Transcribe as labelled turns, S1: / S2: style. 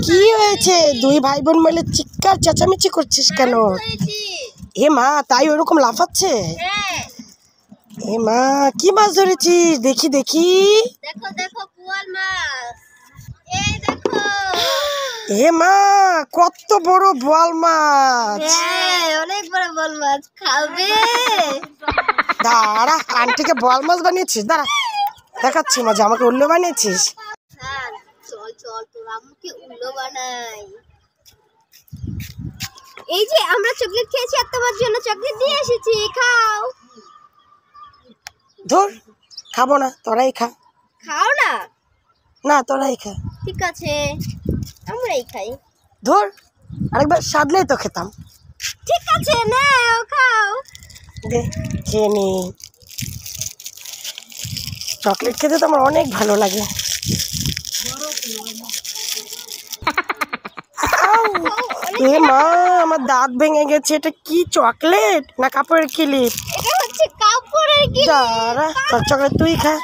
S1: কি হয়েছে? দুই ভাই বোন মিলে চিৎকার চেঁচামেচি করছিস কেন? এ মা, তাই ওরকম লাফাচ্ছে? এ মা, কি মাছ ধরেছিস? দেখি দেখি।
S2: দেখো দেখো বোয়াল মাছ। এই দেখো।
S1: এ মা, কত বড় বোয়াল মাছ!
S2: হ্যাঁ, অনেক বড় বোয়াল মাছ। খাবে?
S1: দাঁড়া, আন্টিকে বোয়াল মাছ বানিয়েছিস? দাঁড়া, দেখাচ্ছি মজা। আমাকে উল্লু বানিয়েছিস?
S2: হ্যাঁ, চল চল তোর আম্মুকে উল্লো বানাই। এই যে আমরা চকলেট খেয়েছি, আর তোমার জন্য চকলেট দিয়ে এসেছি, খাও।
S1: ধর, খাবো না, তোরাই খা।
S2: খাও না?
S1: না, তোরাই খা।
S2: ঠিক আছে, আমরাই খাই।
S1: ধর, আরেকবার সাদলেই তো খেতাম।
S2: ঠিক আছে, নাও খাও।
S1: দে, খেয়ে নি। চকলেট খেতে তো আমার অনেক ভালো লাগে। এ মা, আমার দাঁত ভেঙে গেছে। এটা কি চকলেট না কাপড়ের ক্লিপ?
S2: এটা হচ্ছে কাপড়ের ক্লিপ।
S1: দাঁড়া, তোর চকলেট তুই খা।